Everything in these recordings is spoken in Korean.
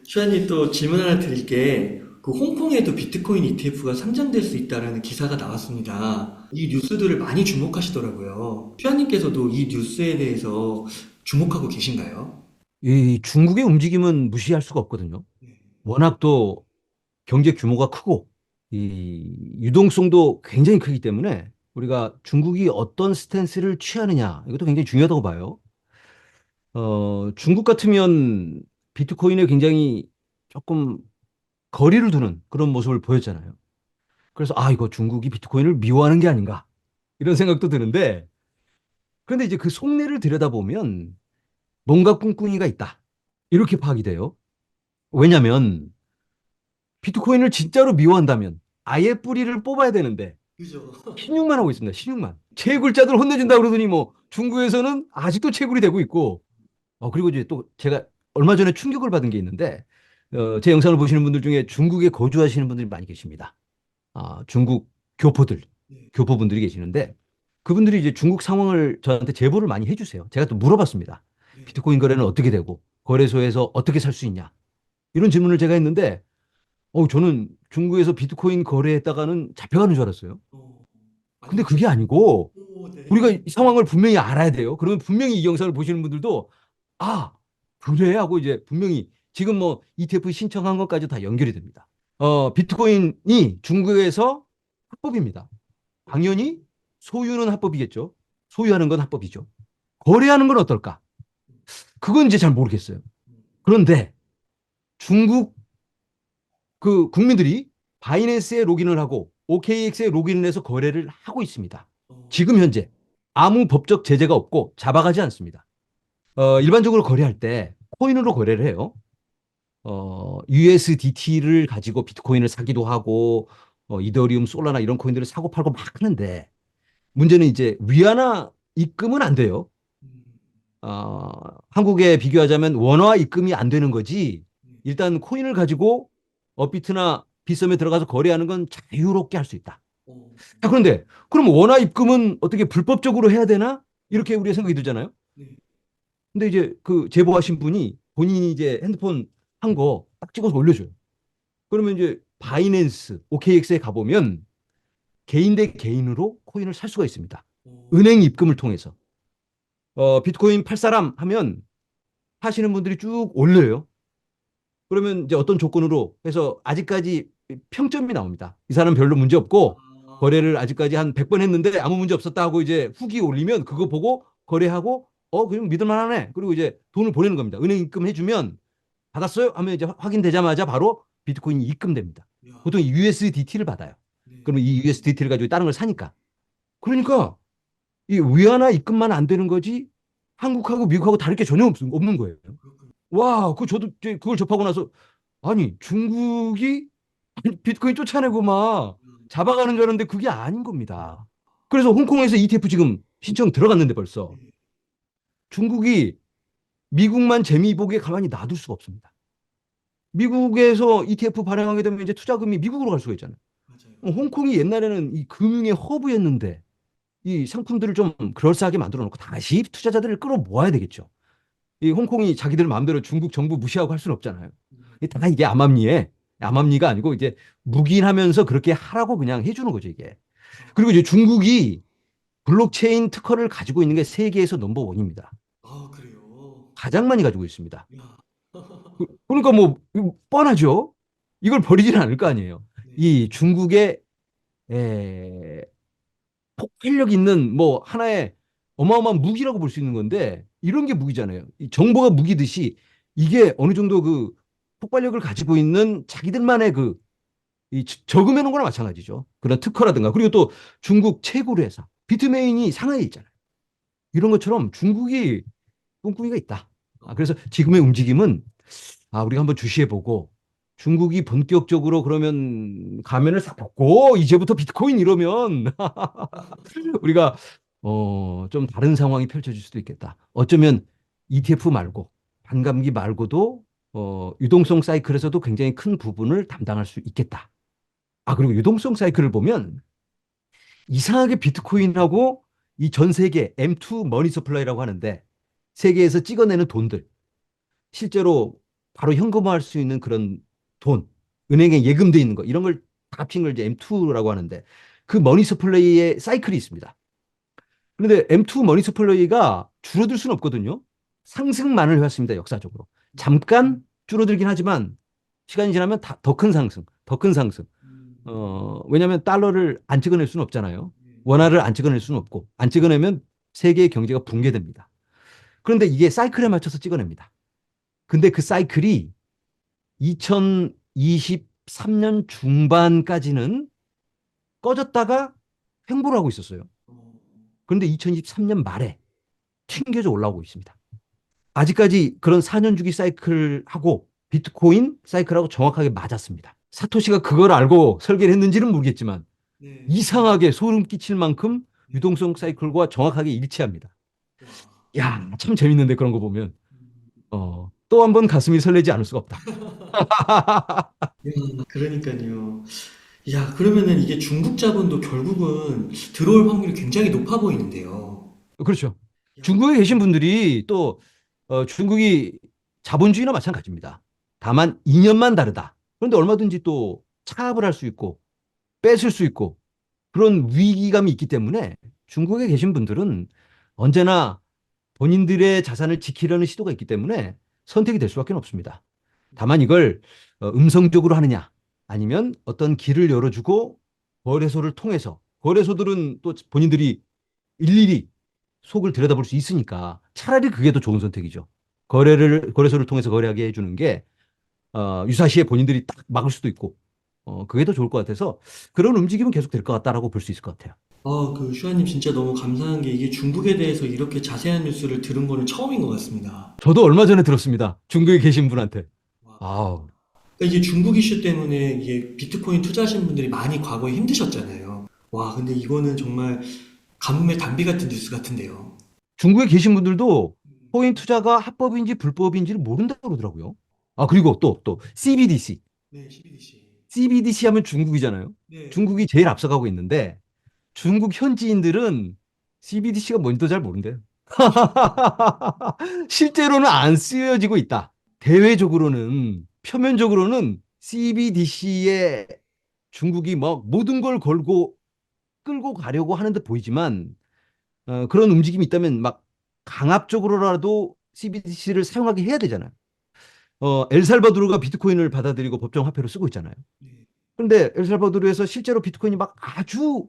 슈아님 또 질문 하나 드릴게. 그 홍콩에도 비트코인 ETF가 상장될 수 있다라는 기사가 나왔습니다. 이 뉴스들을 많이 주목하시더라고요. 슈아님께서도 이 뉴스에 대해서 주목하고 계신가요? 이 중국의 움직임은 무시할 수가 없거든요. 워낙 또 경제 규모가 크고 이 유동성도 굉장히 크기 때문에 우리가 중국이 어떤 스탠스를 취하느냐 이것도 굉장히 중요하다고 봐요. 중국 같으면 비트코인에 굉장히 조금 거리를 두는 그런 모습을 보였잖아요. 그래서 이거 중국이 비트코인을 미워하는 게 아닌가 이런 생각도 드는데 그런데 이제 그 속내를 들여다보면 뭔가 꿍꿍이가 있다. 이렇게 파악이 돼요. 왜냐하면 비트코인을 진짜로 미워한다면 아예 뿌리를 뽑아야 되는데 그죠? 신용만 하고 있습니다. 신용만. 채굴자들 혼내준다 그러더니 뭐 중국에서는 아직도 채굴이 되고 있고 그리고 이제 또 제가 얼마 전에 충격을 받은 게 있는데 제 영상을 보시는 분들 중에 중국에 거주하시는 분들이 많이 계십니다. 중국 교포들, 네, 교포분들이 계시는데 그분들이 이제 중국 상황을 저한테 제보를 많이 해주세요. 제가 또 물어봤습니다. 네. 비트코인 거래는 어떻게 되고 거래소에서 어떻게 살 수 있냐 이런 질문을 제가 했는데 저는 중국에서 비트코인 거래했다가는 잡혀가는 줄 알았어요. 어, 근데 아니면, 그게 아니고 오, 네. 우리가 이 상황을 분명히 알아야 돼요. 그러면 분명히 이 영상을 보시는 분들도 아, 그래 하고 이제 분명히 지금 뭐 ETF 신청한 것까지 다 연결이 됩니다. 비트코인이 중국에서 합법입니다. 당연히 소유는 합법이겠죠. 소유하는 건 합법이죠. 거래하는 건 어떨까? 그건 이제 잘 모르겠어요. 그런데 중국 그 국민들이 바이낸스에 로그인을 하고 OKX에 로그인을 해서 거래를 하고 있습니다. 어, 지금 현재 아무 법적 제재가 없고 잡아가지 않습니다. 일반적으로 거래할 때 코인으로 거래를 해요. USDT를 가지고 비트코인을 사기도 하고 이더리움, 솔라나 이런 코인들을 사고 팔고 막 하는데 문제는 이제 위안화 입금은 안 돼요. 음, 어, 한국에 비교하자면 원화 입금이 안 되는 거지. 네. 일단 코인을 가지고 업비트나 비썸에 들어가서 거래하는 건 자유롭게 할 수 있다. 어, 그런데 그럼 원화 입금은 어떻게 불법적으로 해야 되나? 이렇게 우리가 생각이 들잖아요. 네. 근데 이제 그 제보하신 분이 본인이 이제 핸드폰 한 거 딱 찍어서 올려줘요. 그러면 이제 바이낸스, OKX에 가보면 개인 대 개인으로 코인을 살 수가 있습니다. 어, 은행 입금을 통해서. 비트코인 팔 사람 하면 하시는 분들이 쭉 올려요. 그러면 이제 어떤 조건으로 해서 아직까지 평점이 나옵니다. 이 사람 별로 문제 없고 아, 거래를 아직까지 한 100번 했는데 아무 문제 없었다 하고 이제 후기 올리면 그거 보고 거래하고 그럼 믿을만하네. 그리고 이제 돈을 보내는 겁니다. 은행 입금해주면 받았어요? 하면 이제 확인되자마자 바로 비트코인이 입금됩니다. 야, 보통 USDT를 받아요. 네. 그러면 이 USDT를 가지고 다른 걸 사니까. 그러니까 이 위안화 입금만 안 되는 거지 한국하고 미국하고 다를 게 전혀 없는 거예요. 그렇군요. 와, 저도 그걸 접하고 나서 아니 중국이 비트코인 쫓아내고 막 잡아가는 줄 알았는데 그게 아닌 겁니다. 그래서 홍콩에서 ETF 지금 신청 들어갔는데 벌써 네. 중국이 미국만 재미 보기에 가만히 놔둘 수가 없습니다. 미국에서 ETF 발행하게 되면 이제 투자금이 미국으로 갈 수가 있잖아요. 맞아요. 홍콩이 옛날에는 이 금융의 허브였는데 이 상품들을 좀 그럴싸하게 만들어 놓고 다시 투자자들을 끌어모아야 되겠죠. 이 홍콩이 자기들 마음대로 중국 정부 무시하고 할 수는 없잖아요. 다 이게 암암리가 아니고 이제 묵인하면서 그렇게 하라고 그냥 해주는 거죠, 이게. 그리고 이제 중국이 블록체인 특허를 가지고 있는 게 세계에서 넘버 원입니다. 그래요. 가장 많이 가지고 있습니다. 야, 그러니까 뭐 뻔하죠. 이걸 버리지는 않을 거 아니에요. 네. 이 중국의 에, 폭발력 있는 뭐 하나의 어마어마한 무기라고 볼 수 있는 건데 이런 게 무기잖아요. 이 정보가 무기듯이 이게 어느 정도 그 폭발력을 가지고 있는 자기들만의 이 저금해 놓은 거나 마찬가지죠. 그런 특허라든가 그리고 또 중국 최고 회사 비트메인이 상하이에 있잖아요. 이런 것처럼 중국이 꿍꿍이가 있다. 어, 그래서 지금의 움직임은 우리가 한번 주시해보고 중국이 본격적으로 그러면 가면을 싹 벗고 이제부터 비트코인 이러면 우리가 좀 다른 상황이 펼쳐질 수도 있겠다. 어쩌면 ETF 말고 반감기 말고도 유동성 사이클에서도 굉장히 큰 부분을 담당할 수 있겠다. 그리고 유동성 사이클을 보면 이상하게 비트코인하고 이 전 세계 M2 머니 서플라이라고 하는데 세계에서 찍어내는 돈들 실제로 바로 현금화할 수 있는 그런 돈, 은행에 예금돼 있는 거 이런 걸 다 합친 걸 이제 M2라고 하는데 그 머니 서플라이의 사이클이 있습니다. 그런데 M2 머니 서플라이가 줄어들 수는 없거든요. 상승만을 해왔습니다. 역사적으로. 잠깐 줄어들긴 하지만 시간이 지나면 더 큰 상승, 더 큰 상승. 왜냐하면 달러를 안 찍어낼 수는 없잖아요. 원화를 안 찍어낼 수는 없고 안 찍어내면 세계의 경제가 붕괴됩니다. 그런데 이게 사이클에 맞춰서 찍어냅니다. 근데 그 사이클이 2023년 중반까지는 꺼졌다가 횡보를 하고 있었어요. 그런데 2023년 말에 튕겨져 올라오고 있습니다. 아직까지 그런 4년 주기 사이클하고 비트코인 사이클하고 정확하게 맞았습니다. 사토시가 그걸 알고 설계를 했는지는 모르겠지만 네. 이상하게 소름 끼칠 만큼 유동성 사이클과 정확하게 일치합니다. 야, 참 재밌는데 그런 거 보면 또 한 번 가슴이 설레지 않을 수가 없다. 그러니까요. 야, 그러면은 이게 중국 자본도 결국은 들어올 확률이 굉장히 높아 보이는데요. 그렇죠. 중국에 계신 분들이 또 중국이 자본주의나 마찬가지입니다. 다만 이념만 다르다. 그런데 얼마든지 또 차압을 할 수 있고 뺏을 수 있고 그런 위기감이 있기 때문에 중국에 계신 분들은 언제나 본인들의 자산을 지키려는 시도가 있기 때문에 선택이 될 수밖에 없습니다. 다만 이걸 음성적으로 하느냐 아니면 어떤 길을 열어주고 거래소를 통해서 거래소들은 또 본인들이 일일이 속을 들여다볼 수 있으니까 차라리 그게 더 좋은 선택이죠. 거래소를 통해서 거래하게 해주는 게 유사시에 본인들이 딱 막을 수도 있고 그게 더 좋을 것 같아서 그런 움직임은 계속 될 것 같다라고 볼 수 있을 것 같아요. 슈아님 진짜 너무 감사한 게 이게 중국에 대해서 이렇게 자세한 뉴스를 들은 거는 처음인 것 같습니다. 저도 얼마 전에 들었습니다. 중국에 계신 분한테. 와. 아우, 그러니까 이게 중국 이슈 때문에 이게 비트코인 투자하신 분들이 많이 과거에 힘드셨잖아요. 와, 근데 이거는 정말 가뭄에 단비 같은 뉴스 같은데요. 중국에 계신 분들도 코인 투자가 합법인지 불법인지를 모른다고 그러더라고요. 아, 그리고 또 CBDC. 네, CBDC. CBDC 하면 중국이잖아요. 네. 중국이 제일 앞서가고 있는데 중국 현지인들은 CBDC가 뭔지도 잘 모른대요. 실제로는 안 쓰여지고 있다. 대외적으로는, 표면적으로는 CBDC에 중국이 뭐 모든 걸 걸고 끌고 가려고 하는 듯 보이지만 그런 움직임이 있다면 막 강압적으로라도 CBDC를 사용하게 해야 되잖아요. 엘살바도르가 비트코인을 받아들이고 법정 화폐로 쓰고 있잖아요. 네. 그런데 엘살바도르에서 실제로 비트코인이 막 아주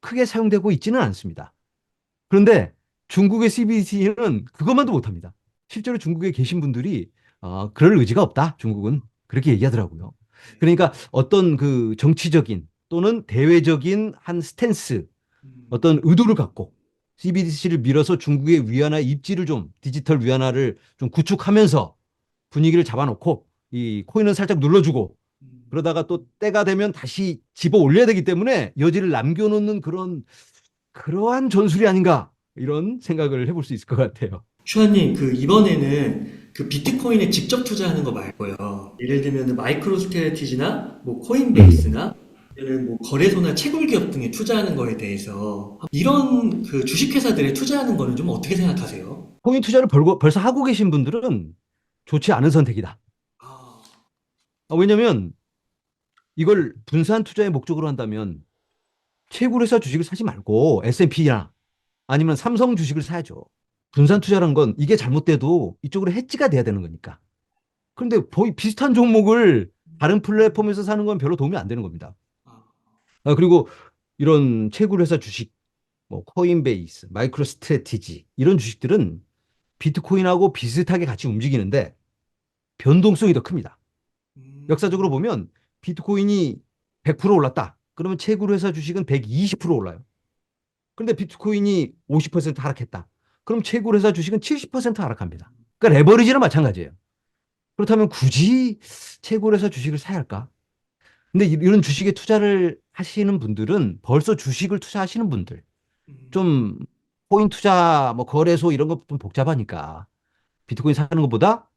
크게 사용되고 있지는 않습니다. 그런데 중국의 CBDC는 그것만도 못합니다. 실제로 중국에 계신 분들이 그럴 의지가 없다. 중국은 그렇게 얘기하더라고요. 그러니까 어떤 그 정치적인 또는 대외적인 한 스탠스, 음, 어떤 의도를 갖고 CBDC를 밀어서 중국의 위안화 입지를 좀 디지털 위안화를 좀 구축하면서 분위기를 잡아놓고 이 코인은 살짝 눌러주고 음. 그러다가 또 때가 되면 다시 집어 올려야 되기 때문에 여지를 남겨놓는 그러한 전술이 아닌가 이런 생각을 해볼 수 있을 것 같아요. 슈아님, 이번에는 비트코인에 직접 투자하는 거 말고요. 예를 들면 마이크로 스트래티지나 뭐 코인베이스나 아니면 뭐 거래소나 채굴 기업 등에 투자하는 거에 대해서 이런 주식회사들에 투자하는 거는 좀 어떻게 생각하세요? 코인 투자를 벌써 하고 계신 분들은 좋지 않은 선택이다. 아, 왜냐하면 이걸 분산 투자의 목적으로 한다면 채굴회사 주식을 사지 말고 S&P나 아니면 삼성 주식을 사야죠. 분산 투자란 건 이게 잘못돼도 이쪽으로 해지가 돼야 되는 거니까. 그런데 거의 비슷한 종목을 다른 플랫폼에서 사는 건 별로 도움이 안 되는 겁니다. 아, 그리고 이런 채굴회사 주식, 뭐 코인베이스, 마이크로 스트래티지 이런 주식들은 비트코인하고 비슷하게 같이 움직이는데 변동성이 더 큽니다. 역사적으로 음, 보면 비트코인이 100% 올랐다. 그러면 채굴회사 주식은 120% 올라요. 근데 비트코인이 50% 하락했다. 그럼 채굴회사 주식은 70% 하락합니다. 그러니까 레버리지는 마찬가지예요. 그렇다면 굳이 채굴회사 주식을 사야 할까? 근데 이런 주식에 투자를 하시는 분들은 벌써 주식을 투자하시는 분들 음, 좀 코인 투자 뭐 거래소 이런 거 좀 복잡하니까 비트코인 사는 것보다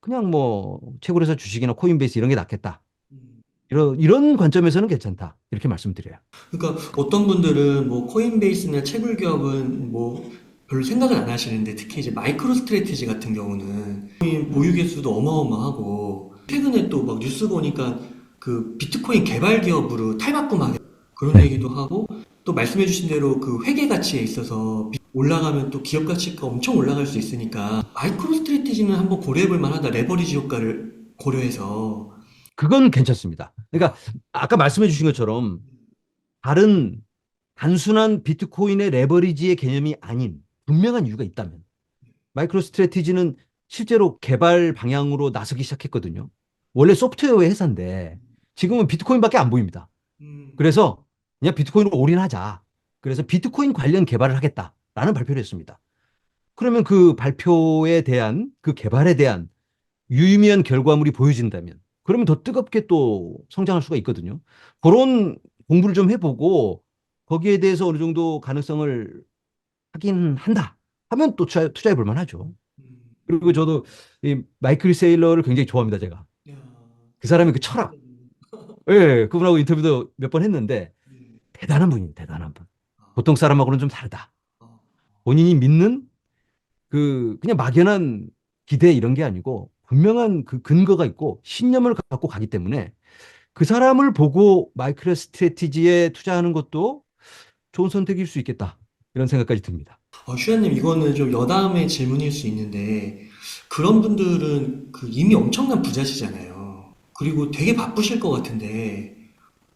그냥 뭐 채굴회사 주식이나 코인베이스 이런 게 낫겠다. 음. 이런 관점에서는 괜찮다. 이렇게 말씀드려요. 그러니까 어떤 분들은 뭐 코인베이스나 채굴 기업은 뭐 별로 생각을 안 하시는데 특히 이제 마이크로 스트래티지 같은 경우는 비트코인 보유 개수도 어마어마하고 최근에 또 막 뉴스 보니까 그 비트코인 개발 기업으로 탈바꿈하게 그런 네. 얘기도 하고 또 말씀해주신 대로 그 회계 가치에 있어서 올라가면 또 기업 가치가 엄청 올라갈 수 있으니까 마이크로 스트래티지는 한번 고려해볼 만하다. 레버리지 효과를 고려해서. 그건 괜찮습니다. 그러니까 아까 말씀해 주신 것처럼 다른 단순한 비트코인의 레버리지의 개념이 아닌 분명한 이유가 있다면 마이크로 스트래티지는 실제로 개발 방향으로 나서기 시작했거든요. 원래 소프트웨어 회사인데 지금은 비트코인밖에 안 보입니다. 음, 그래서 그냥 비트코인으로 올인하자. 그래서 비트코인 관련 개발을 하겠다라는 발표를 했습니다. 그러면 그 발표에 대한 그 개발에 대한 유의미한 결과물이 보여진다면 그러면 더 뜨겁게 또 성장할 수가 있거든요. 그런 공부를 좀 해보고 거기에 대해서 어느 정도 가능성을 확인한다 하면 또 투자해 볼 만하죠. 그리고 저도 이 마이클 세일러를 굉장히 좋아합니다, 제가. 야, 그 사람의 그 철학. 예, 그분하고 인터뷰도 몇 번 했는데 대단한 분이에요, 대단한 분. 보통 사람하고는 좀 다르다. 본인이 믿는 그 그냥 막연한 기대 이런 게 아니고 분명한 그 근거가 있고 신념을 갖고 가기 때문에 그 사람을 보고 마이크로 스트래티지에 투자하는 것도 좋은 선택일 수 있겠다. 이런 생각까지 듭니다. 슈아님, 이거는 좀 여담의 질문일 수 있는데, 그런 분들은 그 이미 엄청난 부자시잖아요. 그리고 되게 바쁘실 것 같은데,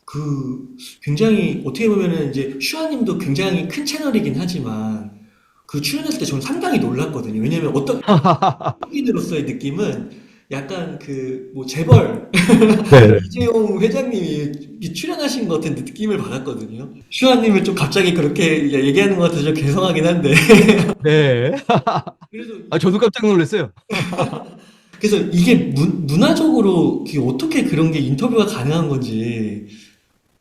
그 굉장히 어떻게 보면은 이제 슈아님도 굉장히 큰 채널이긴 하지만, 그 출연했을 때 저는 상당히 놀랐거든요. 왜냐면 어떤 외국인으로서의 느낌은 약간 그 뭐 재벌 네. 이재용 회장님이 출연하신 것 같은 느낌을 받았거든요. 슈아님은 좀 갑자기 그렇게 얘기하는 것 같아서 좀 죄송하긴 한데. 네. 그래서 아, 저도 깜짝 놀랐어요. 그래서 이게 문화적으로 어떻게 그런 게 인터뷰가 가능한 건지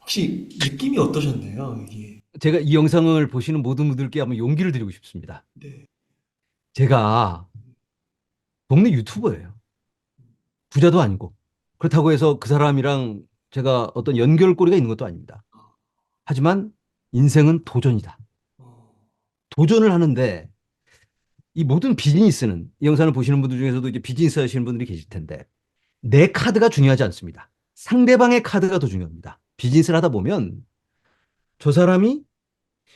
혹시 느낌이 어떠셨나요? 이게. 제가 이 영상을 보시는 모든 분들께 한번 용기를 드리고 싶습니다. 네. 제가 동네 유튜버예요. 부자도 아니고. 그렇다고 해서 그 사람이랑 제가 어떤 연결고리가 있는 것도 아닙니다. 하지만 인생은 도전이다. 어, 도전을 하는데 이 모든 비즈니스는 이 영상을 보시는 분들 중에서도 이제 비즈니스 하시는 분들이 계실 텐데 내 카드가 중요하지 않습니다. 상대방의 카드가 더 중요합니다. 비즈니스를 하다 보면 저 사람이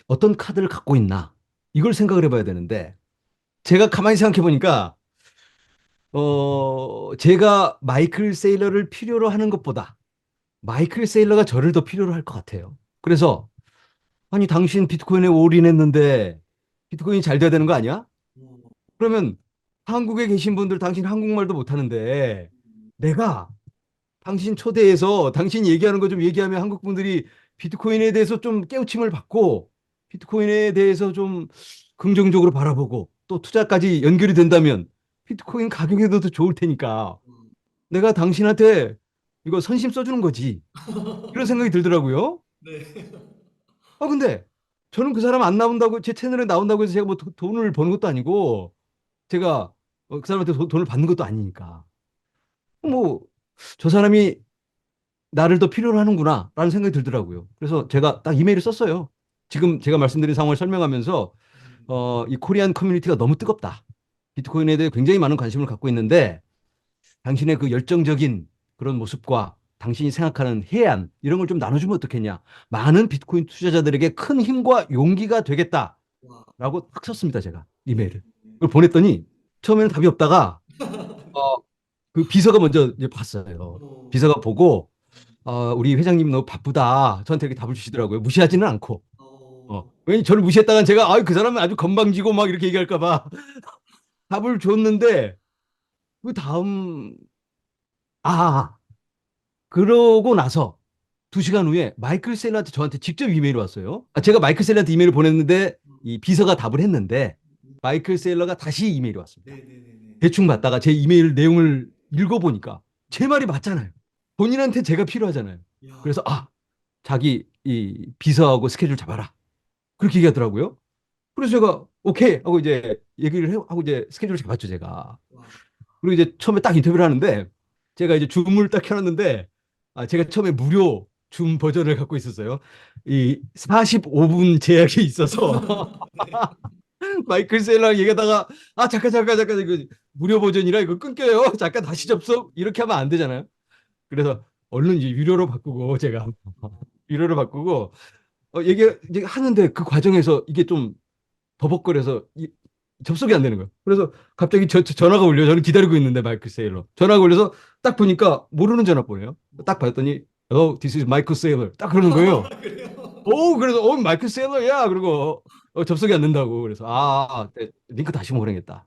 어떤 카드를 갖고 있나 이걸 생각을 해봐야 되는데 제가 가만히 생각해 보니까 제가 마이클 세일러를 필요로 하는 것보다 마이클 세일러가 저를 더 필요로 할 것 같아요. 그래서 아니 당신 비트코인에 올인했는데 비트코인이 잘 돼야 되는 거 아니야? 어, 그러면 한국에 계신 분들 당신 한국말도 못하는데 내가 당신 초대해서 당신 얘기하는 거 좀 얘기하면 한국 분들이 비트코인에 대해서 좀 깨우침을 받고 비트코인에 대해서 좀 긍정적으로 바라보고 또 투자까지 연결이 된다면 비트코인 가격에도 더 좋을 테니까 내가 당신한테 이거 선심 써주는 거지. 이런 생각이 들더라고요. 네. 근데 저는 그 사람 안 나온다고 제 채널에 나온다고 해서 제가 뭐 돈을 버는 것도 아니고 제가 그 사람한테 돈을 받는 것도 아니니까. 뭐 저 사람이 나를 더 필요로 하는구나 라는 생각이 들더라고요. 그래서 제가 딱 이메일을 썼어요. 지금 제가 말씀드린 상황을 설명하면서 이 코리안 커뮤니티가 너무 뜨겁다. 비트코인에 대해 굉장히 많은 관심을 갖고 있는데 당신의 그 열정적인 그런 모습과 당신이 생각하는 해안 이런 걸 좀 나눠주면 어떻겠냐. 많은 비트코인 투자자들에게 큰 힘과 용기가 와, 되겠다라고 딱 썼습니다. 제가 네. 이메일을. 그걸 보냈더니 처음에는 답이 없다가 어, 그 비서가 먼저 이제 봤어요. 어, 비서가 보고 우리 회장님 너무 바쁘다. 저한테 이렇게 답을 주시더라고요. 무시하지는 않고. 어, 왜냐면 저를 무시했다간 제가 그 사람은 아주 건방지고 막 이렇게 얘기할까 봐 답을 줬는데 그 다음 아 그러고 나서 2시간 후에 마이클 셀러한테 저한테 직접 이메일이 왔어요. 제가 마이클 셀러한테 이메일을 보냈는데 이 비서가 답을 했는데 마이클 셀러가 다시 이메일이 왔습니다. 네네네네. 대충 받다가 제 이메일 내용을 읽어보니까 제 말이 맞잖아요. 본인한테 제가 필요하잖아요. 야, 그래서 자기 이 비서하고 스케줄 잡아라. 그렇게 얘기하더라고요. 그래서 제가 오케이 하고 이제 하고 이제 스케줄을 잡았죠, 제가. 와, 그리고 이제 처음에 딱 인터뷰를 하는데 제가 이제 줌을 딱 켜놨는데 제가 처음에 무료 줌 버전을 갖고 있었어요. 이 45분 제약이 있어서 네. 마이클 셀러 얘기하다가 아 잠깐 이거 무료 버전이라 이거 끊겨요. 잠깐 다시 접속 이렇게 하면 안 되잖아요. 그래서 얼른 이제 유료로 바꾸고 제가 유료로 바꾸고 얘기 이제 하는데 그 과정에서 이게 좀 버벅거려서 접속이 안 되는 거예요. 그래서 갑자기 전화가 울려. 저는 기다리고 있는데 마이클 세일러 전화가 울려서 딱 보니까 모르는 전화번호예요. 딱 봤더니 this is Michael Saylor 딱 그러는 거예요. 그래요? 그래서 마이클 세일러야 그리고 접속이 안 된다고 그래서 네, 링크 다시 보내겠다.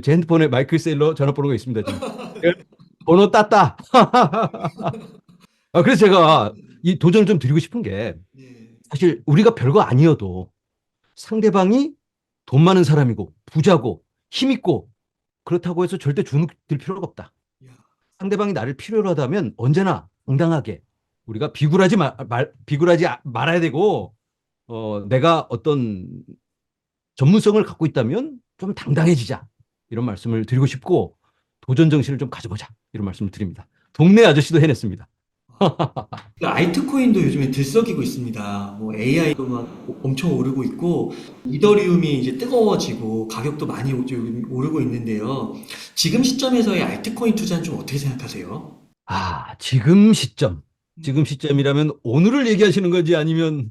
제 핸드폰에 마이클 세일러 전화번호가 있습니다 지금. 예, 번호 땄다. 그래서 제가 이 도전을 좀 드리고 싶은 게 네. 사실 우리가 별거 아니어도 상대방이 돈 많은 사람이고 부자고 힘있고 그렇다고 해서 절대 주눅들 필요가 없다. 야, 상대방이 나를 필요로 하다면 언제나 당당하게 우리가 비굴하지 말아야 되고 내가 어떤 전문성을 갖고 있다면 좀 당당해지자. 이런 말씀을 드리고 싶고 도전 정신을 좀 가져보자. 이런 말씀을 드립니다. 동네 아저씨도 해냈습니다. 그 알트코인도 요즘에 들썩이고 있습니다. 뭐 AI도 막 엄청 오르고 있고, 이더리움이 이제 뜨거워지고, 가격도 많이 오르고 있는데요. 지금 시점에서의 알트코인 투자는 좀 어떻게 생각하세요? 지금 시점. 지금 음, 시점이라면 오늘을 얘기하시는 건지 아니면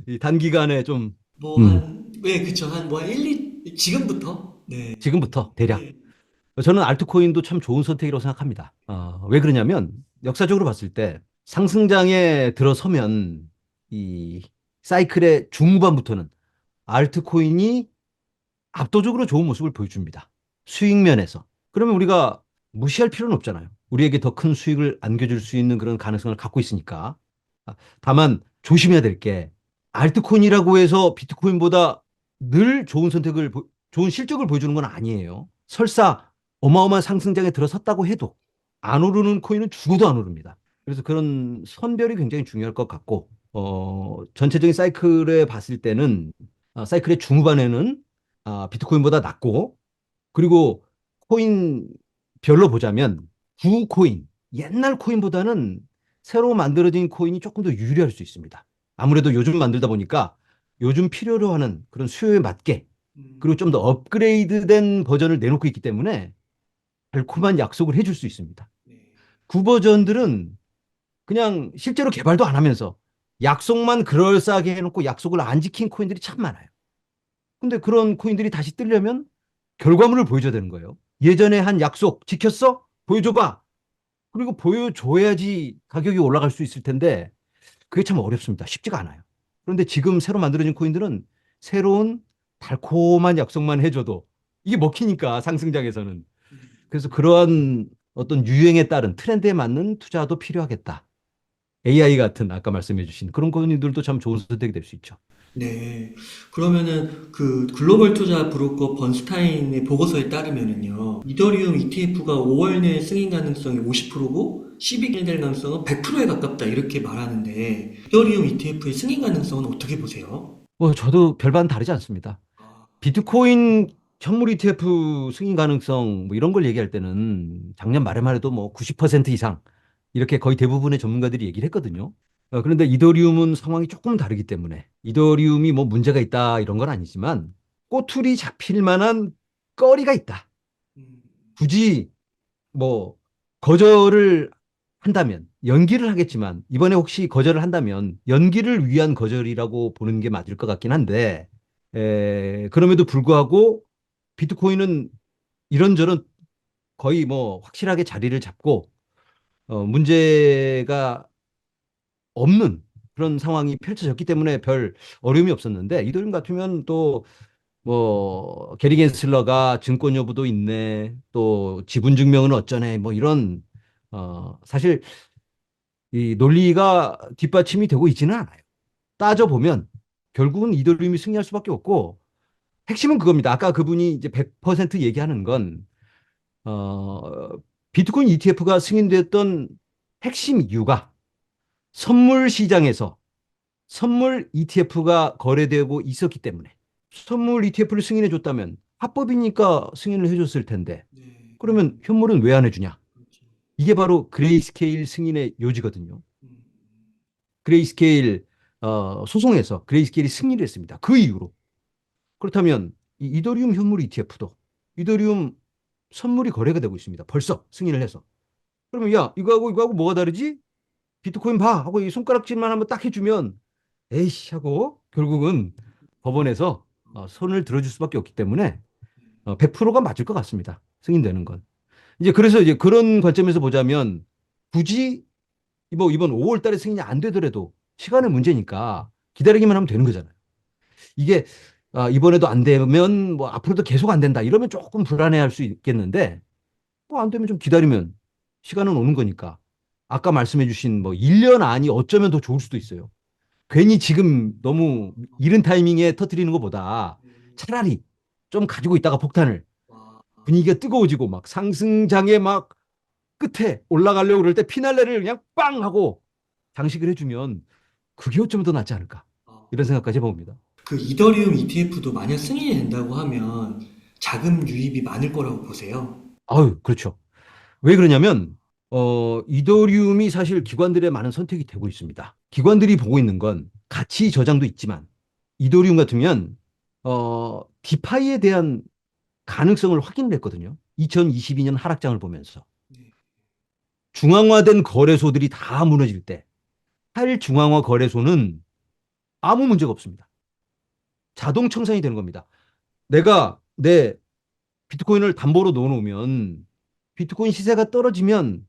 이 단기간에 좀 뭐 한, 네, 그쵸. 한 뭐 한 1, 2, 지금부터? 네. 지금부터 대략. 네. 저는 알트코인도 참 좋은 선택이라고 생각합니다. 왜 그러냐면 역사적으로 봤을 때 상승장에 들어서면 이 사이클의 중후반부터는 알트코인이 압도적으로 좋은 모습을 보여줍니다. 수익 면에서. 그러면 우리가 무시할 필요는 없잖아요. 우리에게 더 큰 수익을 안겨줄 수 있는 그런 가능성을 갖고 있으니까. 다만 조심해야 될 게 알트코인이라고 해서 비트코인보다 늘 좋은 좋은 실적을 보여주는 건 아니에요. 설사 어마어마한 상승장에 들어섰다고 해도 안 오르는 코인은 죽어도 안 오릅니다. 그래서 그런 선별이 굉장히 중요할 것 같고, 전체적인 사이클에 봤을 때는, 사이클의 중후반에는 비트코인보다 낮고, 그리고 코인별로 보자면, 구 코인, 옛날 코인보다는 새로 만들어진 코인이 조금 더 유리할 수 있습니다. 아무래도 요즘 만들다 보니까 요즘 필요로 하는 그런 수요에 맞게, 그리고 좀 더 업그레이드된 버전을 내놓고 있기 때문에 달콤한 약속을 해줄 수 있습니다. 네. 구 버전들은 그냥 실제로 개발도 안 하면서 약속만 그럴싸하게 해놓고 약속을 안 지킨 코인들이 참 많아요. 근데 그런 코인들이 다시 뜨려면 결과물을 보여줘야 되는 거예요. 예전에 한 약속 지켰어? 보여줘봐. 그리고 보여줘야지 가격이 올라갈 수 있을 텐데 그게 참 어렵습니다. 쉽지가 않아요. 그런데 지금 새로 만들어진 코인들은 새로운 달콤한 약속만 해줘도 이게 먹히니까 상승장에서는. 그래서 그러한 어떤 유행에 따른 트렌드에 맞는 투자도 필요하겠다. AI 같은 아까 말씀해 주신 그런 코인들도 참 좋은 선택이 될 수 있죠. 네. 그러면은 그 글로벌 투자 브로커 번스타인의 보고서에 따르면은요. 이더리움 ETF가 5월 내 승인 가능성이 50%고 12개월 될 가능성은 100%에 가깝다 이렇게 말하는데 이더리움 ETF의 승인 가능성은 어떻게 보세요? 저도 별반 다르지 않습니다. 비트코인 현물 ETF 승인 가능성 뭐 이런 걸 얘기할 때는 작년 말에만 해도 뭐 90% 이상 이렇게 거의 대부분의 전문가들이 얘기를 했거든요. 그런데 이더리움은 상황이 조금 다르기 때문에 이더리움이 뭐 문제가 있다 이런 건 아니지만 꼬투리 잡힐 만한 거리가 있다. 음, 굳이 뭐 거절을 한다면 연기를 하겠지만 이번에 혹시 거절을 한다면 연기를 위한 거절이라고 보는 게 맞을 것 같긴 한데 그럼에도 불구하고 비트코인은 이런저런 거의 뭐 확실하게 자리를 잡고 문제가 없는 그런 상황이 펼쳐졌기 때문에 별 어려움이 없었는데 이더리움 같으면 또 뭐 게리 겐슬러가 증권 여부도 있네 또 지분 증명은 어쩌네 뭐 이런 사실 이 논리가 뒷받침이 되고 있지는 않아요. 따져보면 결국은 이더리움이 승리할 수밖에 없고 핵심은 그겁니다. 아까 그분이 이제 100% 얘기하는 건 비트코인 ETF가 승인됐던 핵심 이유가 선물 시장에서 선물 ETF가 거래되고 있었기 때문에 선물 ETF를 승인해 줬다면 합법이니까 승인을 해줬을 텐데 네. 그러면 현물은 왜 안 해주냐? 그렇죠. 이게 바로 그레이스케일 승인의 요지거든요. 음, 그레이스케일 소송에서 그레이스케일이 승리를 했습니다. 그 이유로. 그렇다면 이 이더리움 현물 ETF도 이더리움 선물이 거래가 되고 있습니다. 벌써 승인을 해서. 그러면 야, 이거하고 뭐가 다르지? 비트코인 봐 하고 이 손가락질만 한번 딱 해주면 에이씨 하고 결국은 법원에서 손을 들어줄 수밖에 없기 때문에 100%가 맞을 것 같습니다. 승인되는 건. 이제 그래서 이제 그런 관점에서 보자면 굳이 뭐 이번 5월 달에 승인이 안 되더라도 시간의 문제니까 기다리기만 하면 되는 거잖아요. 이게 이번에도 안 되면 뭐 앞으로도 계속 안 된다 이러면 조금 불안해할 수 있겠는데 뭐 안 되면 좀 기다리면 시간은 오는 거니까 아까 말씀해 주신 뭐 1년 안이 어쩌면 더 좋을 수도 있어요. 괜히 지금 너무 이른 타이밍에 터뜨리는 것보다 차라리 좀 가지고 있다가 폭탄을 와, 분위기가 뜨거워지고 막 상승장에 막 끝에 올라가려고 그럴 때 피날레를 그냥 빵 하고 장식을 해주면 그게 어쩌면 더 낫지 않을까 아, 이런 생각까지 해봅니다. 그 이더리움 ETF도 만약 승인이 된다고 하면 자금 유입이 많을 거라고 보세요. 아유, 그렇죠. 왜 그러냐면 이더리움이 사실 기관들의 많은 선택이 되고 있습니다. 기관들이 보고 있는 건 가치 저장도 있지만 이더리움 같으면 디파이에 대한 가능성을 확인을 했거든요. 2022년 하락장을 보면서 네. 중앙화된 거래소들이 다 무너질 때 탈중앙화 거래소는 아무 문제가 없습니다. 자동 청산이 되는 겁니다. 내가 내 비트코인을 담보로 넣어놓으면 비트코인 시세가 떨어지면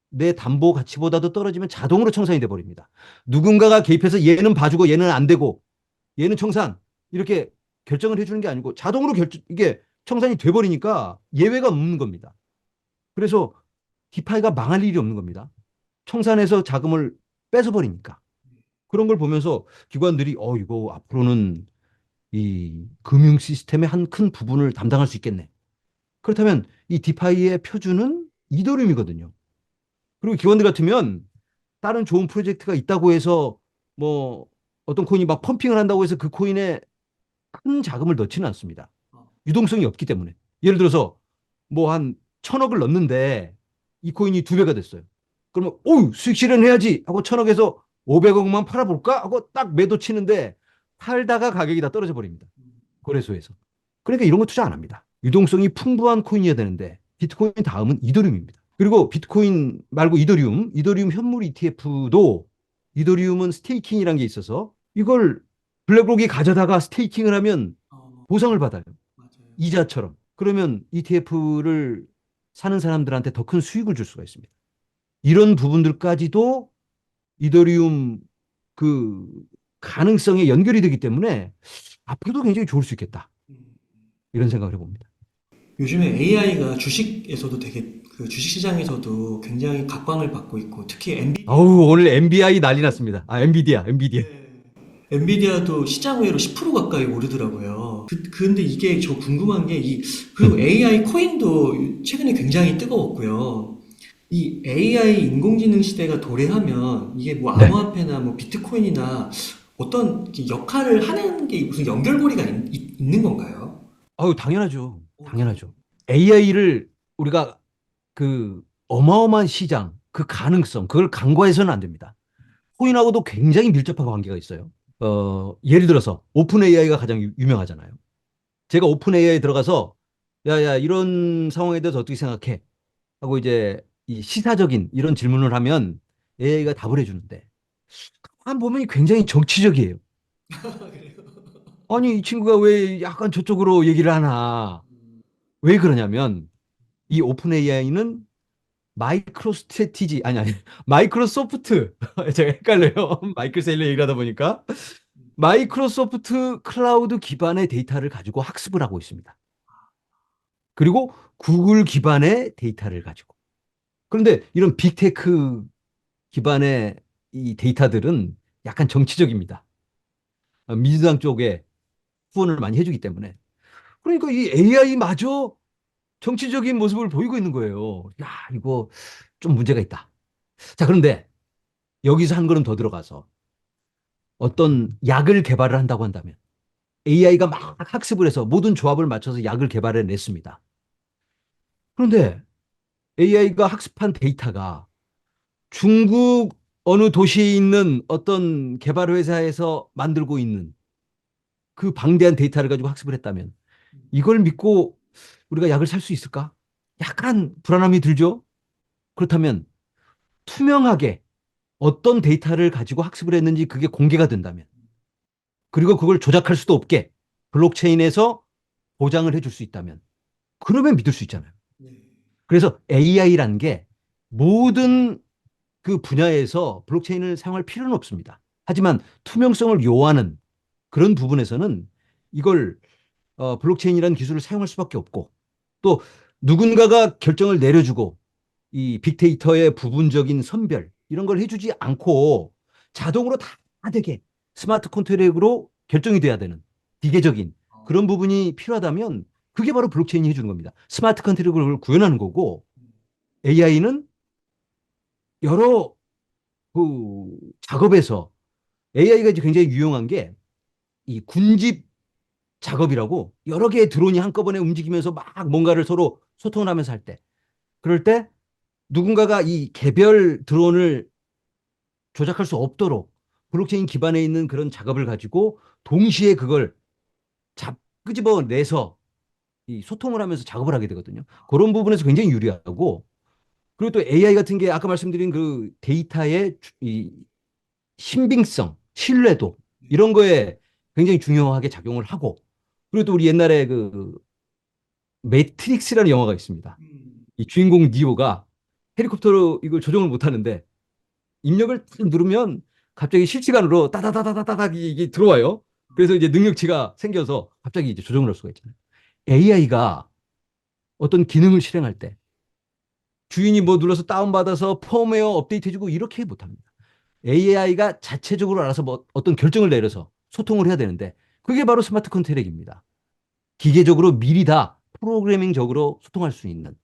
내 담보 가치보다도 떨어지면 자동으로 청산이 돼 버립니다. 누군가가 개입해서 얘는 봐주고 얘는 안 되고 얘는 청산 이렇게 결정을 해주는 게 아니고 자동으로 이게 청산이 돼 버리니까 예외가 없는 겁니다. 그래서 디파이가 망할 일이 없는 겁니다. 청산해서 자금을 뺏어 버리니까 그런 걸 보면서 기관들이 이거 앞으로는 이 금융 시스템의 한 큰 부분을 담당할 수 있겠네. 그렇다면 이 디파이의 표준은 이더리움이거든요. 그리고 기관들 같으면 다른 좋은 프로젝트가 있다고 해서 뭐 어떤 코인이 막 펌핑을 한다고 해서 그 코인에 큰 자금을 넣지는 않습니다. 아, 유동성이 없기 때문에. 예를 들어서 뭐 한 1,000억을 넣는데 이 코인이 2배가 됐어요. 그러면 수익 실현해야지 하고 1,000억에서 500억만 팔아볼까 하고 딱 매도 치는데 팔다가 가격이 다 떨어져 버립니다. 거래소에서. 그러니까 이런 거 투자 안 합니다. 유동성이 풍부한 코인이어야 되는데 비트코인 다음은 이더리움입니다. 그리고 비트코인 말고 이더리움 현물 ETF도 이더리움은 스테이킹이라는 게 있어서 이걸 블랙록이 가져다가 스테이킹을 하면 보상을 받아요. 맞아요. 이자처럼. 그러면 ETF를 사는 사람들한테 더 큰 수익을 줄 수가 있습니다. 이런 부분들까지도 이더리움 그 가능성에 연결이 되기 때문에 앞으로도 굉장히 좋을 수 있겠다. 음. 이런 생각을 해봅니다. 요즘에 AI가 주식에서도 되게 그 주식 시장에서도 굉장히 각광을 받고 있고 특히 엔비디아 오늘 MBI 난리 났습니다. 엔비디아. 엔비디아도 시장 외로 10% 가까이 오르더라고요. 근데 이게 저 궁금한 게 그리고 AI 코인도 최근에 굉장히 뜨거웠고요. 이 AI 인공지능 시대가 도래하면 이게 뭐 네. 암호화폐나 뭐 비트코인이나 어떤 이렇게 역할을 하는 게 무슨 연결고리가 는 건가요? 당연하죠. 그래요? 당연하죠. AI를 우리가 그 어마어마한 시장, 그 가능성, 그걸 간과해서는 안 됩니다. 코인하고도 굉장히 밀접한 관계가 있어요. 예를 들어서 오픈 AI가 가장 유명하잖아요. 제가 오픈 AI에 들어가서 야야 이런 상황에 대해서 어떻게 생각해? 하고 이제 이 시사적인 이런 질문을 하면 AI가 답을 해주는데 한 보면 굉장히 정치적이에요. 아니 이 친구가 왜 약간 저쪽으로 얘기를 하나? 왜 그러냐면 이 오픈 AI는 마이크로 스트래티지 아니 마이크로소프트 제가 헷갈려요. 마이클 세일러 얘기를 하다 보니까 마이크로소프트 클라우드 기반의 데이터를 가지고 학습을 하고 있습니다. 그리고 구글 기반의 데이터를 가지고. 그런데 이런 빅테크 기반의 이 데이터들은 약간 정치적입니다. 민주당 쪽에 후원을 많이 해주기 때문에. 그러니까 이 AI마저 정치적인 모습을 보이고 있는 거예요. 야, 이거 좀 문제가 있다. 자, 그런데 여기서 한 걸음 더 들어가서 어떤 약을 개발을 한다고 한다면 AI가 막 학습을 해서 모든 조합을 맞춰서 약을 개발해 냈습니다. 그런데 AI가 학습한 데이터가 중국 어느 도시에 있는 어떤 개발 회사에서 만들고 있는 그 방대한 데이터를 가지고 학습을 했다면 이걸 믿고 우리가 약을 살 수 있을까? 약간 불안함이 들죠. 그렇다면 투명하게 어떤 데이터를 가지고 학습을 했는지 그게 공개가 된다면, 그리고 그걸 조작할 수도 없게 블록체인에서 보장을 해줄 수 있다면, 그러면 믿을 수 있잖아요. 네. 그래서 AI라는 게 모든 그 분야에서 블록체인을 사용할 필요는 없습니다. 하지만 투명성을 요하는 그런 부분에서는 이걸 블록체인이라는 기술을 사용할 수밖에 없고, 또 누군가가 결정을 내려주고 이 빅데이터의 부분적인 선별 이런 걸 해주지 않고 자동으로 다 되게 스마트 컨트랙으로 결정이 돼야 되는 기계적인 그런 부분이 필요하다면 그게 바로 블록체인이 해주는 겁니다. 스마트 컨트랙을 구현하는 거고, AI는 여러 그 작업에서 AI가 이제 굉장히 유용한 게 이 군집 작업이라고 여러 개의 드론이 한꺼번에 움직이면서 막 뭔가를 서로 소통을 하면서 할 때, 그럴 때 누군가가 이 개별 드론을 조작할 수 없도록 블록체인 기반에 있는 그런 작업을 가지고 동시에 그걸 끄집어내서 이 소통을 하면서 작업을 하게 되거든요. 그런 부분에서 굉장히 유리하고, 그리고 또 AI 같은 게 아까 말씀드린 그 데이터의 이 신빙성, 신뢰도 이런 거에 굉장히 중요하게 작용을 하고, 그리고 또 우리 옛날에 그 매트릭스라는 영화가 있습니다. 이 주인공 니오가 헬리콥터로 이걸 조종을 못 하는데 입력을 딱 누르면 갑자기 실시간으로 따다다다다닥 이게 들어와요. 그래서 이제 능력치가 생겨서 갑자기 이제 조정을 할 수가 있잖아요. AI가 어떤 기능을 실행할 때 주인이 뭐 눌러서 다운받아서 펌웨어 업데이트 해주고 이렇게 못합니다. AI가 자체적으로 알아서 뭐 어떤 결정을 내려서 소통을 해야 되는데 그게 바로 스마트 컨트랙입니다. 기계적으로 미리 다 프로그래밍적으로 소통할 수 있는,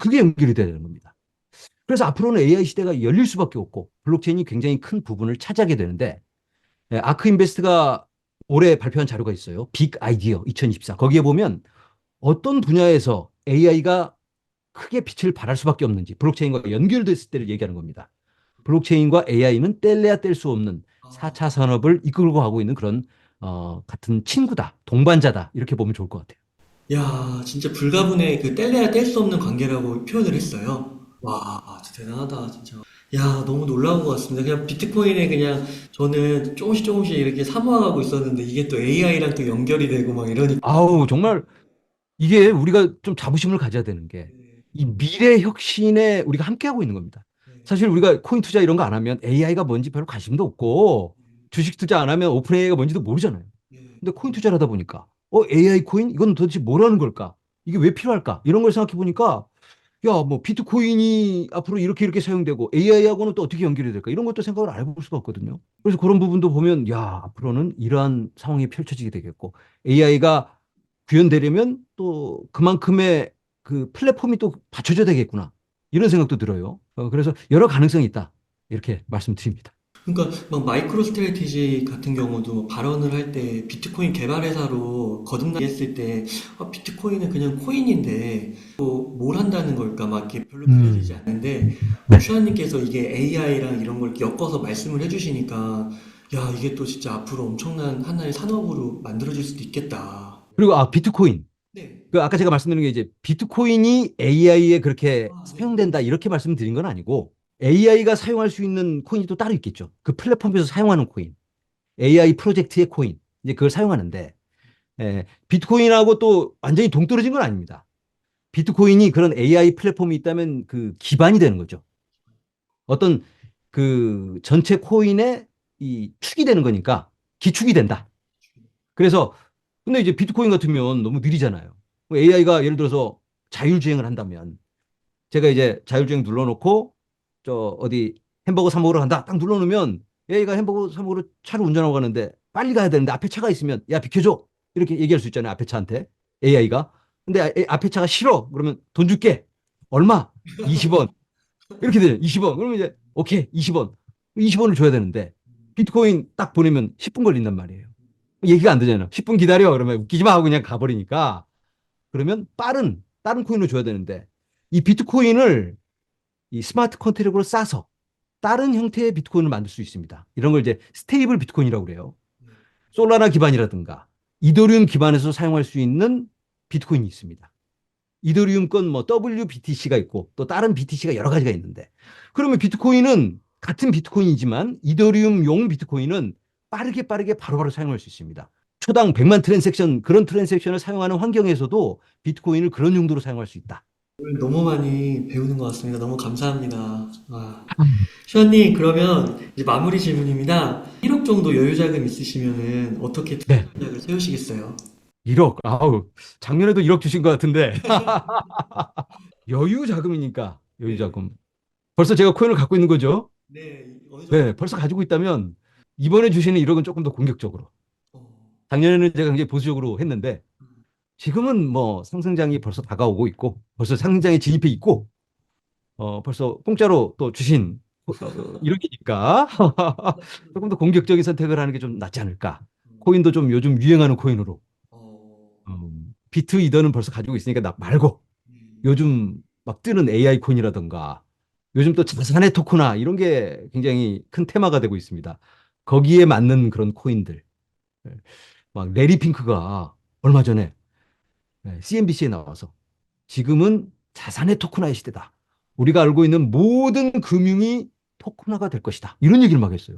그게 연결이 돼야 되는 겁니다. 그래서 앞으로는 AI 시대가 열릴 수밖에 없고 블록체인이 굉장히 큰 부분을 차지하게 되는데, 아크 인베스트가 올해 발표한 자료가 있어요. 빅 아이디어 2024. 거기에 보면 어떤 분야에서 AI가 크게 빛을 발할 수밖에 없는지, 블록체인과 연결됐을 때를 얘기하는 겁니다. 블록체인과 AI는 뗄래야 뗄 수 없는 4차 산업을 이끌고 가고 있는 그런 같은 친구다, 동반자다 이렇게 보면 좋을 것 같아요. 야, 진짜 불가분의 그 뗄래야 뗄 수 없는 관계라고 표현을 했어요. 와, 진짜 대단하다, 진짜. 야, 너무 놀라운 것 같습니다. 그냥 비트코인에 그냥 저는 조금씩 조금씩 이렇게 사모아가고 있었는데 이게 또 AI랑 또 연결이 되고 막 이러니까. 아우, 정말 이게 우리가 좀 자부심을 가져야 되는 게 네, 이 미래 혁신에 우리가 함께하고 있는 겁니다. 네, 사실 우리가 코인 투자 이런 거 안 하면 AI가 뭔지 별로 관심도 없고, 주식 투자 안 하면 오픈 AI가 뭔지도 모르잖아요. 네, 근데 코인 투자를 하다 보니까 AI 코인 이건 도대체 뭐라는 걸까? 이게 왜 필요할까? 이런 걸 생각해 보니까 야, 뭐 비트코인이 앞으로 이렇게 이렇게 사용되고 AI하고는 또 어떻게 연결이 될까? 이런 것도 생각을 안 해볼 수가 없거든요. 그래서 그런 부분도 보면 야, 앞으로는 이러한 상황이 펼쳐지게 되겠고 AI가 구현되려면 또 그만큼의 그 플랫폼이 또 받쳐줘야 되겠구나. 이런 생각도 들어요. 그래서 여러 가능성이 있다. 이렇게 말씀드립니다. 그러니까 막 마이크로 스트래티지 같은 경우도 발언을 할 때 비트코인 개발 회사로 거듭나했을 때 비트코인은 그냥 코인인데 또 뭘 한다는 걸까 막 이렇게 별로 그려지지 음, 않는데 네. 슈아님께서 이게 AI랑 이런 걸 엮어서 말씀을 해주시니까 야 이게 또 진짜 앞으로 엄청난 하나의 산업으로 만들어질 수도 있겠다. 그리고 비트코인. 네. 그 아까 제가 말씀드린 게 이제 비트코인이 AI에 그렇게 아, 네. 사용된다 이렇게 말씀드린 건 아니고, AI가 사용할 수 있는 코인이 또 따로 있겠죠. 그 플랫폼에서 사용하는 코인, AI 프로젝트의 코인, 이제 그걸 사용하는데, 비트코인하고 또 완전히 동떨어진 건 아닙니다. 비트코인이 그런 AI 플랫폼이 있다면 그 기반이 되는 거죠. 어떤 그 전체 코인의 이 축이 되는 거니까 기축이 된다. 그래서 근데 이제 비트코인 같으면 너무 느리잖아요. AI가 예를 들어서 자율주행을 한다면 제가 이제 자율주행 눌러놓고 저 어디 햄버거 사 먹으러 간다 딱 눌러놓으면 AI가 햄버거 사 먹으러 차를 운전하고 가는데 빨리 가야 되는데 앞에 차가 있으면 야 비켜줘 이렇게 얘기할 수 있잖아요. 앞에 차한테 AI가. 근데 앞에 차가 싫어 그러면 돈 줄게. 얼마? 20원. 이렇게 되죠. 20원. 그러면 이제 오케이 20원. 20원을 줘야 되는데 비트코인 딱 보내면 10분 걸린단 말이에요. 얘기가 안 되잖아요. 10분 기다려 그러면 웃기지 마 하고 그냥 가버리니까, 그러면 빠른 다른 코인을 줘야 되는데 이 비트코인을 이 스마트 컨트랙으로 싸서 다른 형태의 비트코인을 만들 수 있습니다. 이런 걸 이제 스테이블 비트코인이라고 그래요. 솔라나 기반이라든가 이더리움 기반에서 사용할 수 있는 비트코인이 있습니다. 이더리움 건 뭐 WBTC가 있고 또 다른 BTC가 여러 가지가 있는데 그러면 비트코인은 같은 비트코인이지만 이더리움용 비트코인은 빠르게 빠르게 바로바로 사용할 수 있습니다. 초당 100만 트랜잭션 그런 트랜잭션을 사용하는 환경에서도 비트코인을 그런 용도로 사용할 수 있다. 오늘 너무 많이 배우는 것 같습니다. 너무 감사합니다. 와. 슈아님, 그러면 이제 마무리 질문입니다. 1억 정도 여유 자금 있으시면은 어떻게 투자 네. 전략을 세우시겠어요? 1억. 아우, 작년에도 1억 주신 것 같은데. 여유 자금이니까. 여유 네. 자금. 벌써 제가 코인을 갖고 있는 거죠? 네, 어느 정도. 네, 벌써 가지고 있다면 이번에 주시는 1억은 조금 더 공격적으로. 어, 작년에는 제가 굉장히 보수적으로 했는데 지금은 뭐 상승장이 벌써 다가오고 있고 벌써 상승장에 진입해 있고 벌써 공짜로 또 주신 1억이니까 조금 더 공격적인 선택을 하는 게 좀 낫지 않을까. 코인도 좀 요즘 유행하는 코인으로. 어, 비트 이더는 벌써 가지고 있으니까 나 말고 요즘 막 뜨는 AI 코인이라든가 요즘 또 자산의 토크나 이런 게 굉장히 큰 테마가 되고 있습니다. 거기에 맞는 그런 코인들. 예. 막 레리 핑크가 얼마 전에 CNBC에 나와서 지금은 자산의 토큰화의 시대다. 우리가 알고 있는 모든 금융이 토큰화가 될 것이다. 이런 얘기를 막 했어요.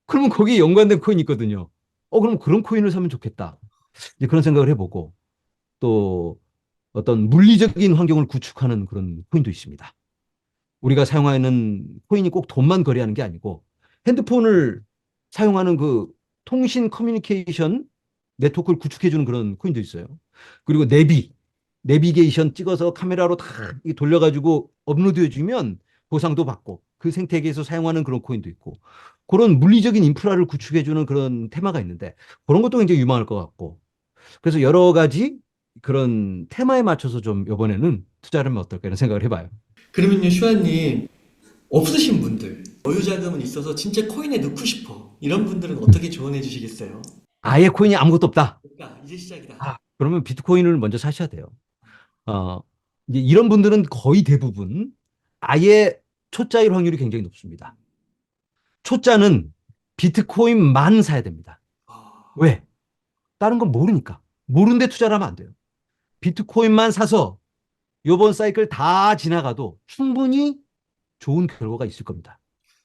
그러면 거기에 연관된 코인이 있거든요. 그럼 그런 코인을 사면 좋겠다. 이제 그런 생각을 해보고 또 어떤 물리적인 환경을 구축하는 그런 코인도 있습니다. 우리가 사용하는 코인이 꼭 돈만 거래하는 게 아니고 핸드폰을 사용하는 그 통신 커뮤니케이션 네트워크를 구축해주는 그런 코인도 있어요. 그리고 내비게이션 찍어서 카메라로 다 돌려가지고 업로드해주면 보상도 받고 그 생태계에서 사용하는 그런 코인도 있고 그런 물리적인 인프라를 구축해주는 그런 테마가 있는데 그런 것도 굉장히 유망할 것 같고 그래서 여러 가지 그런 테마에 맞춰서 좀 이번에는 투자를 하면 어떨까 이런 생각을 해봐요. 그러면요, 슈아님, 없으신 분들, 여유 자금은 있어서 진짜 코인에 넣고 싶어. 이런 분들은 어떻게 조언해 주시겠어요? 아예 코인이 아무것도 없다. 그러니까 이제 시작이다. 그러면 비트코인을 먼저 사셔야 돼요. 어, 이제 이런 분들은 거의 대부분 아예 초짜일 확률이 굉장히 높습니다. 초짜는 비트코인만 사야 됩니다. 아, 왜? 다른 건 모르니까. 모르는데 투자를 하면 안 돼요. 비트코인만 사서 요번 사이클 다 지나가도 충분히 좋은 결과가 있을 겁니다.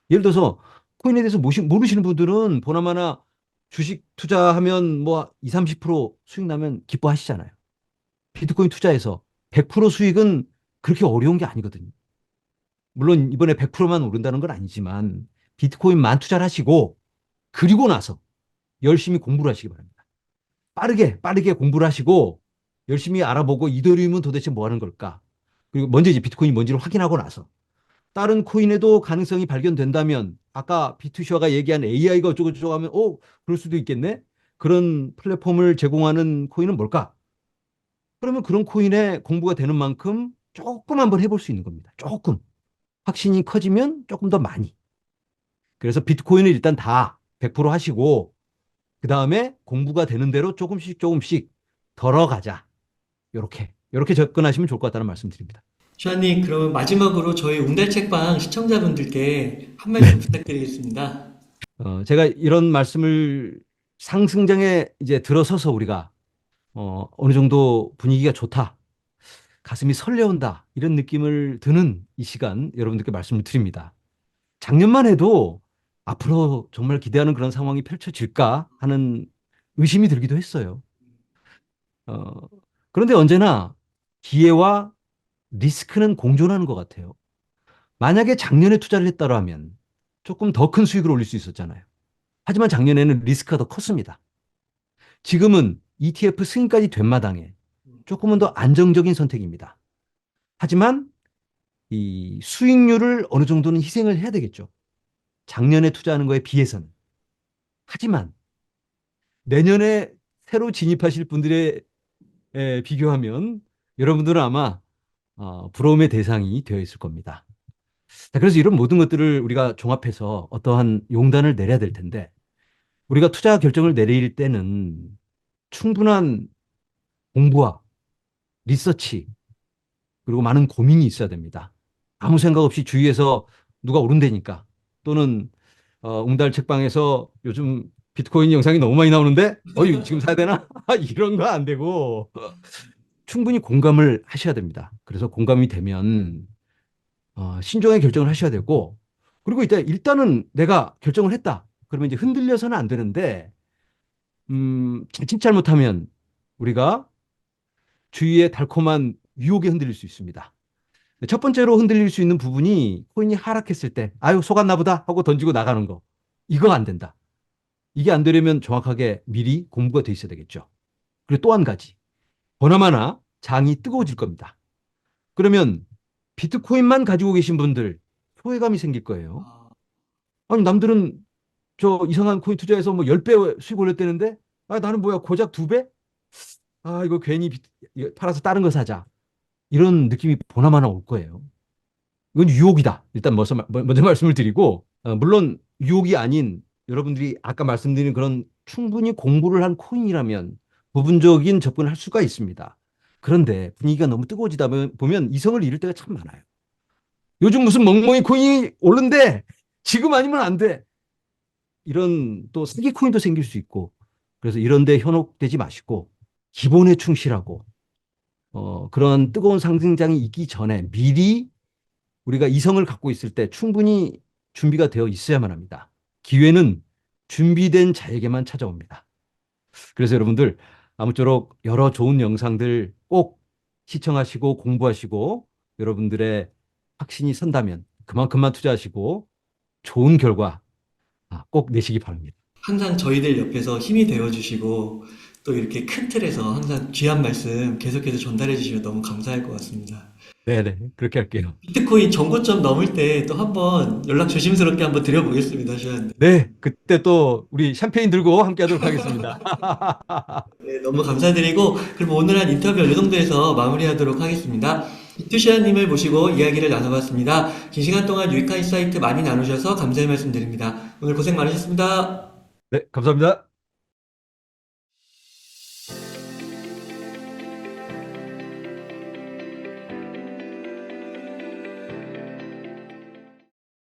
예를 들어서 코인에 대해서 모르시는 분들은 보나마나 주식 투자하면 뭐 2, 30% 수익 나면 기뻐하시잖아요. 비트코인 투자해서 100% 수익은 그렇게 어려운 게 아니거든요. 물론 이번에 100%만 오른다는 건 아니지만 비트코인만 투자를 하시고 그리고 나서 열심히 공부를 하시기 바랍니다. 빠르게 빠르게 공부를 하시고 열심히 알아보고 이더리움은 도대체 뭐 하는 걸까? 그리고 먼저 이제 비트코인이 뭔지를 확인하고 나서 다른 코인에도 가능성이 발견된다면 아까 비투셔가 얘기한 AI가 어쩌고저쩌고 하면 그럴 수도 있겠네. 그런 플랫폼을 제공하는 코인은 뭘까? 그러면 그런 코인에 공부가 되는 만큼 조금 한번 해볼 수 있는 겁니다. 조금. 확신이 커지면 조금 더 많이. 그래서 비트코인을 일단 다 100% 하시고 그 다음에 공부가 되는 대로 조금씩 조금씩 덜어가자. 요렇게 접근하시면 좋을 것 같다는 말씀 드립니다. 슈아님, 그러면 마지막으로 저희 웅달책방 시청자분들께 한 말씀 네. 부탁드리겠습니다. 제가 이런 말씀을 상승장에 이제 들어서서 우리가 어느 정도 분위기가 좋다. 가슴이 설레온다. 이런 느낌을 드는 이 시간 여러분들께 말씀을 드립니다. 작년만 해도 앞으로 정말 기대하는 그런 상황이 펼쳐질까 하는 의심이 들기도 했어요. 어, 그런데 언제나 기회와 리스크는 공존하는 것 같아요. 만약에 작년에 투자를 했다라면 조금 더 큰 수익을 올릴 수 있었잖아요. 하지만 작년에는 리스크가 더 컸습니다. 지금은 ETF 승인까지 된 마당에 조금은 더 안정적인 선택입니다. 하지만 이 수익률을 어느 정도는 희생을 해야 되겠죠. 작년에 투자하는 거에 비해서는. 하지만 내년에 새로 진입하실 분들에 비교하면 여러분들은 아마 부러움의 대상이 되어 있을 겁니다. 자, 그래서 이런 모든 것들을 우리가 종합해서 어떠한 용단을 내려야 될 텐데 우리가 투자 결정을 내릴 때는 충분한 공부와 리서치 그리고 많은 고민이 있어야 됩니다. 아무 생각 없이 주위에서 누가 오른다니까 또는 웅달 책방에서 요즘 비트코인 영상이 너무 많이 나오는데, 이거 지금 사야 되나? 이런 거 안 되고, 충분히 공감을 하셔야 됩니다. 그래서 공감이 되면, 신중하게 결정을 하셔야 되고, 그리고 이제 일단은 내가 결정을 했다. 그러면 이제 흔들려서는 안 되는데, 자칫 잘못하면 우리가 주위의 달콤한 유혹에 흔들릴 수 있습니다. 첫 번째로 흔들릴 수 있는 부분이 코인이 하락했을 때, 아유, 속았나 보다 하고 던지고 나가는 거. 이거 안 된다. 이게 안 되려면 정확하게 미리 공부가 돼 있어야 되겠죠. 그리고 또 한 가지. 보나마나 장이 뜨거워질 겁니다. 그러면 비트코인만 가지고 계신 분들 소외감이 생길 거예요. 아, 아니, 남들은 저 이상한 코인 투자해서 뭐 10배 수익 올렸다는데, 나는 뭐야, 고작 2배? 이거 괜히 이거 팔아서 다른 거 사자. 이런 느낌이 보나마나 올 거예요. 이건 유혹이다. 일단 먼저 말씀을 드리고, 물론 유혹이 아닌 여러분들이 아까 말씀드린 그런 충분히 공부를 한 코인이라면 부분적인 접근을 할 수가 있습니다. 그런데 분위기가 너무 뜨거워지다 보면 이성을 잃을 때가 참 많아요. 요즘 무슨 멍멍이 코인이 오른데 지금 아니면 안 돼. 이런 또 사기 코인도 생길 수 있고, 그래서 이런 데 현혹되지 마시고 기본에 충실하고, 그런 뜨거운 상승장이 있기 전에 미리 우리가 이성을 갖고 있을 때 충분히 준비가 되어 있어야만 합니다. 기회는 준비된 자에게만 찾아옵니다. 그래서 여러분들 아무쪼록 여러 좋은 영상들 꼭 시청하시고 공부하시고, 여러분들의 확신이 선다면 그만큼만 투자하시고 좋은 결과 꼭 내시기 바랍니다. 항상 저희들 옆에서 힘이 되어주시고 또 이렇게 큰 틀에서 항상 귀한 말씀 계속해서 전달해 주시면 너무 감사할 것 같습니다. 네네, 그렇게 할게요. 비트코인 정고점 넘을 때 또 한번 연락 조심스럽게 한번 드려보겠습니다, 시안. 네, 그때 또 우리 샴페인 들고 함께 하도록 하겠습니다. 네, 너무 감사드리고 그럼 오늘 한 인터뷰 이 정도에서 마무리하도록 하겠습니다. 이투시아님을 모시고 이야기를 나눠봤습니다. 긴 시간 동안 유익한 인사이트 많이 나누셔서 감사의 말씀 드립니다. 오늘 고생 많으셨습니다. 네, 감사합니다.